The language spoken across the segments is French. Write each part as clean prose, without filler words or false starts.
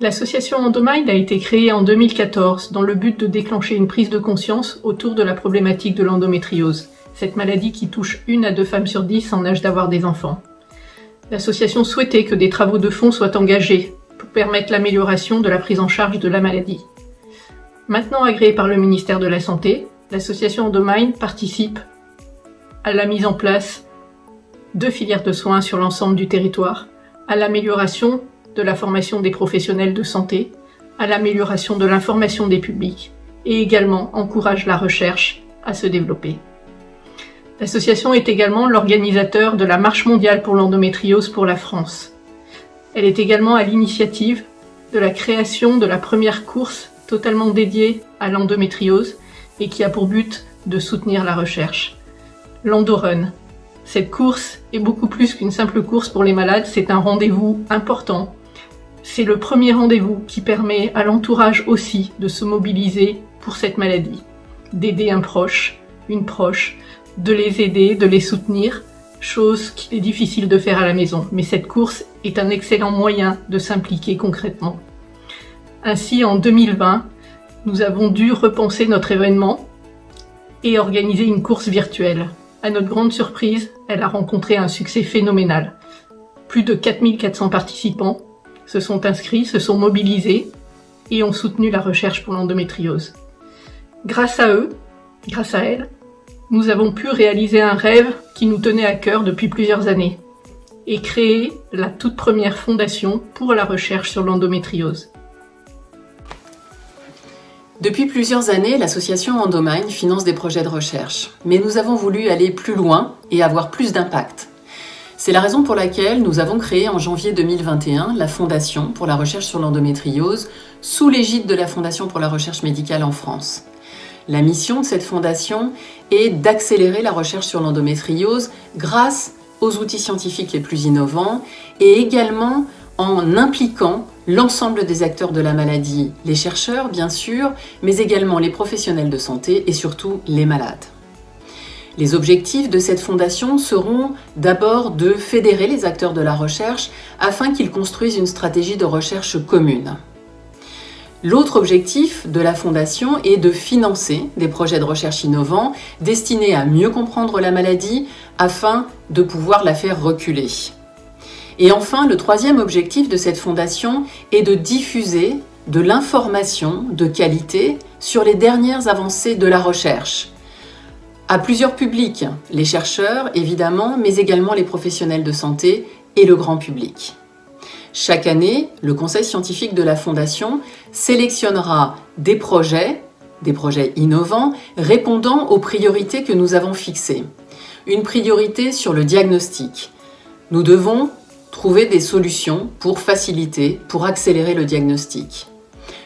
L'association Endomind a été créée en 2014 dans le but de déclencher une prise de conscience autour de la problématique de l'endométriose, cette maladie qui touche 1 à 2 femmes sur 10 en âge d'avoir des enfants. L'association souhaitait que des travaux de fond soient engagés pour permettre l'amélioration de la prise en charge de la maladie. Maintenant agréée par le ministère de la Santé, l'association Endomind participe à la mise en place de filières de soins sur l'ensemble du territoire, à l'amélioration de la formation des professionnels de santé, à l'amélioration de l'information des publics et également encourage la recherche à se développer. L'association est également l'organisateur de la Marche mondiale pour l'endométriose pour la France. Elle est également à l'initiative de la création de la première course totalement dédiée à l'endométriose et qui a pour but de soutenir la recherche. L'Endorun. Cette course est beaucoup plus qu'une simple course pour les malades, c'est un rendez-vous important. C'est le premier rendez-vous qui permet à l'entourage aussi de se mobiliser pour cette maladie, d'aider un proche, une proche, de les aider, de les soutenir, chose qu'il est difficile de faire à la maison. Mais cette course est un excellent moyen de s'impliquer concrètement. Ainsi, en 2020, nous avons dû repenser notre événement et organiser une course virtuelle. À notre grande surprise, elle a rencontré un succès phénoménal. Plus de 4400 participants se sont inscrits, se sont mobilisés et ont soutenu la recherche pour l'endométriose. Grâce à eux, grâce à elles, nous avons pu réaliser un rêve qui nous tenait à cœur depuis plusieurs années et créer la toute première fondation pour la recherche sur l'endométriose. Depuis plusieurs années, l'association Endomind finance des projets de recherche, mais nous avons voulu aller plus loin et avoir plus d'impact. C'est la raison pour laquelle nous avons créé en janvier 2021 la Fondation pour la recherche sur l'endométriose sous l'égide de la Fondation pour la recherche médicale en France. La mission de cette fondation est d'accélérer la recherche sur l'endométriose grâce aux outils scientifiques les plus innovants et également en impliquant l'ensemble des acteurs de la maladie, les chercheurs bien sûr, mais également les professionnels de santé et surtout les malades. Les objectifs de cette fondation seront d'abord de fédérer les acteurs de la recherche afin qu'ils construisent une stratégie de recherche commune. L'autre objectif de la fondation est de financer des projets de recherche innovants destinés à mieux comprendre la maladie afin de pouvoir la faire reculer. Et enfin, le troisième objectif de cette fondation est de diffuser de l'information de qualité sur les dernières avancées de la recherche à plusieurs publics, les chercheurs évidemment, mais également les professionnels de santé et le grand public. Chaque année, le conseil scientifique de la Fondation sélectionnera des projets innovants répondant aux priorités que nous avons fixées. Une priorité sur le diagnostic. Nous devons trouver des solutions pour faciliter, pour accélérer le diagnostic.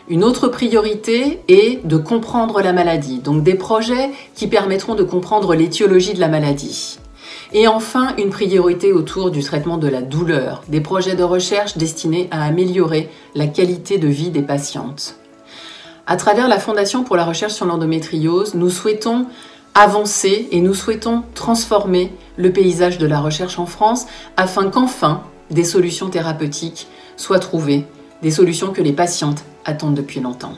Une autre priorité est de comprendre la maladie, donc des projets qui permettront de comprendre l'étiologie de la maladie. Et enfin, une priorité autour du traitement de la douleur, des projets de recherche destinés à améliorer la qualité de vie des patientes. À travers la Fondation pour la recherche sur l'endométriose, nous souhaitons avancer et nous souhaitons transformer le paysage de la recherche en France afin qu'enfin des solutions thérapeutiques soient trouvées, des solutions que les patientes attendent depuis longtemps.